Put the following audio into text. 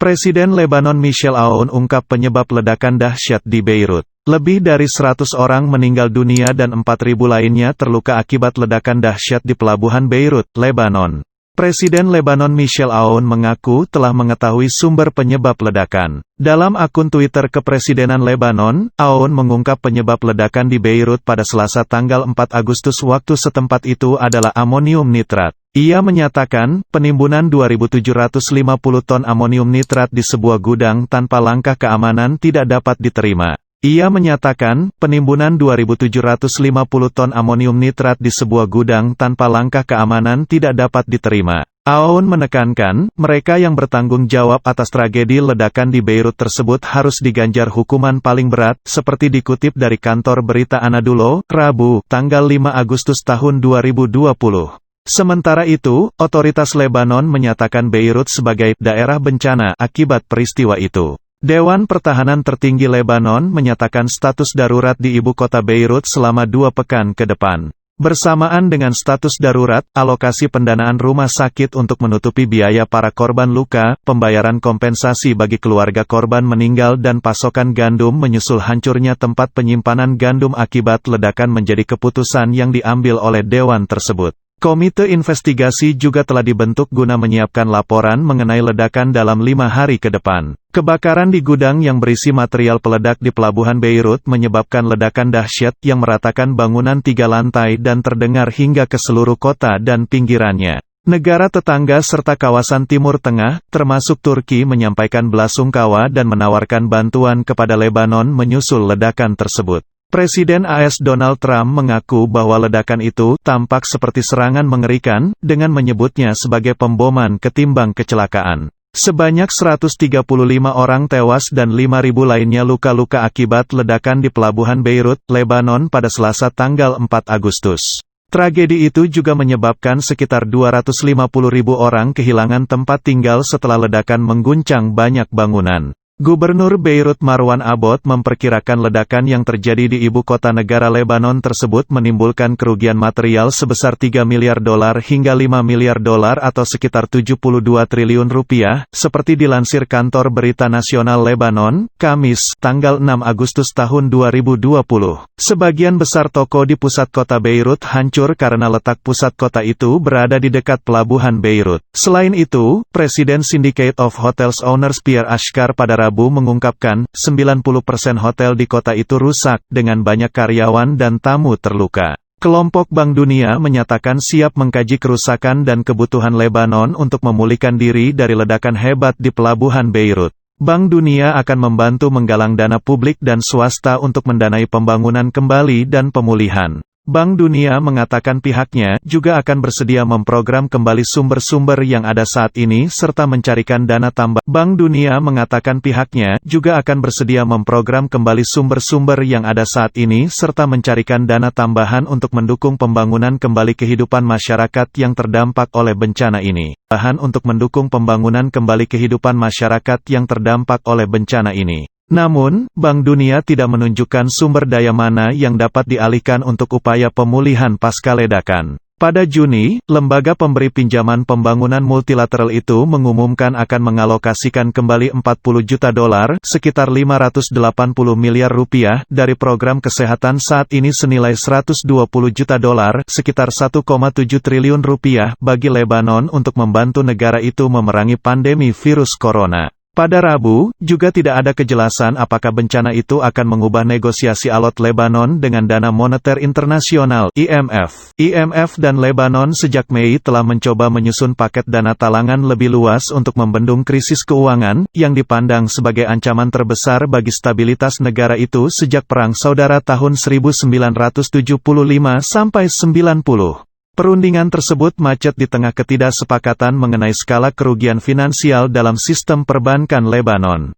Presiden Lebanon Michel Aoun ungkap penyebab ledakan dahsyat di Beirut. Lebih dari 100 orang meninggal dunia dan 4.000 lainnya terluka akibat ledakan dahsyat di pelabuhan Beirut, Lebanon. Presiden Lebanon Michel Aoun mengaku telah mengetahui sumber penyebab ledakan. Dalam akun Twitter Kepresidenan Lebanon, Aoun mengungkap penyebab ledakan di Beirut pada Selasa tanggal 4 Agustus waktu setempat itu adalah amonium nitrat. Ia menyatakan, penimbunan 2.750 ton amonium nitrat di sebuah gudang tanpa langkah keamanan tidak dapat diterima. Ia menyatakan, penimbunan 2.750 ton amonium nitrat di sebuah gudang tanpa langkah keamanan tidak dapat diterima. Aoun menekankan, mereka yang bertanggung jawab atas tragedi ledakan di Beirut tersebut harus diganjar hukuman paling berat, seperti dikutip dari kantor berita Anadolu, Rabu, tanggal 5 Agustus tahun 2020. Sementara itu, otoritas Lebanon menyatakan Beirut sebagai daerah bencana akibat peristiwa itu. Dewan Pertahanan Tertinggi Lebanon menyatakan status darurat di ibu kota Beirut selama 2 pekan ke depan. Bersamaan dengan status darurat, alokasi pendanaan rumah sakit untuk menutupi biaya para korban luka, pembayaran kompensasi bagi keluarga korban meninggal dan pasokan gandum menyusul hancurnya tempat penyimpanan gandum akibat ledakan menjadi keputusan yang diambil oleh dewan tersebut. Komite investigasi juga telah dibentuk guna menyiapkan laporan mengenai ledakan dalam 5 hari ke depan. Kebakaran di gudang yang berisi material peledak di pelabuhan Beirut menyebabkan ledakan dahsyat yang meratakan bangunan 3 lantai dan terdengar hingga ke seluruh kota dan pinggirannya. Negara tetangga serta kawasan Timur Tengah, termasuk Turki menyampaikan belasungkawa dan menawarkan bantuan kepada Lebanon menyusul ledakan tersebut. Presiden AS Donald Trump mengaku bahwa ledakan itu tampak seperti serangan mengerikan, dengan menyebutnya sebagai pemboman ketimbang kecelakaan. Sebanyak 135 orang tewas dan 5.000 lainnya luka-luka akibat ledakan di pelabuhan Beirut, Lebanon pada Selasa tanggal 4 Agustus. Tragedi itu juga menyebabkan sekitar 250.000 orang kehilangan tempat tinggal setelah ledakan mengguncang banyak bangunan. Gubernur Beirut Marwan Abbot memperkirakan ledakan yang terjadi di ibu kota negara Lebanon tersebut menimbulkan kerugian material sebesar $3 miliar hingga $5 miliar atau sekitar 72 triliun rupiah, seperti dilansir kantor berita nasional Lebanon, Kamis, tanggal 6 Agustus tahun 2020. Sebagian besar toko di pusat kota Beirut hancur karena letak pusat kota itu berada di dekat pelabuhan Beirut. Selain itu, Presiden Syndicate of Hotels Owners Pierre Ashkar pada Rabu mengungkapkan, 90% hotel di kota itu rusak, dengan banyak karyawan dan tamu terluka. Kelompok Bank Dunia menyatakan siap mengkaji kerusakan dan kebutuhan Lebanon untuk memulihkan diri dari ledakan hebat di pelabuhan Beirut. Bank Dunia akan membantu menggalang dana publik dan swasta untuk mendanai pembangunan kembali dan pemulihan. Bank Dunia mengatakan pihaknya juga akan bersedia memprogram kembali sumber-sumber yang ada saat ini serta mencarikan dana tambah. Bank Dunia mengatakan pihaknya juga akan bersedia memprogram kembali sumber-sumber yang ada saat ini serta mencarikan dana tambahan untuk mendukung pembangunan kembali kehidupan masyarakat yang terdampak oleh bencana ini. Bahan untuk mendukung pembangunan kembali kehidupan masyarakat yang terdampak oleh bencana ini. Namun, Bank Dunia tidak menunjukkan sumber daya mana yang dapat dialihkan untuk upaya pemulihan pasca ledakan. Pada Juni, lembaga pemberi pinjaman pembangunan multilateral itu mengumumkan akan mengalokasikan kembali $40 juta, sekitar 580 miliar rupiah, dari program kesehatan saat ini senilai $120 juta, sekitar 1,7 triliun rupiah, bagi Lebanon untuk membantu negara itu memerangi pandemi virus corona. Pada Rabu, juga tidak ada kejelasan apakah bencana itu akan mengubah negosiasi alot Lebanon dengan Dana Moneter Internasional (IMF). IMF dan Lebanon sejak Mei telah mencoba menyusun paket dana talangan lebih luas untuk membendung krisis keuangan, yang dipandang sebagai ancaman terbesar bagi stabilitas negara itu sejak Perang Saudara tahun 1975 sampai 90. Perundingan tersebut macet di tengah ketidaksepakatan mengenai skala kerugian finansial dalam sistem perbankan Lebanon.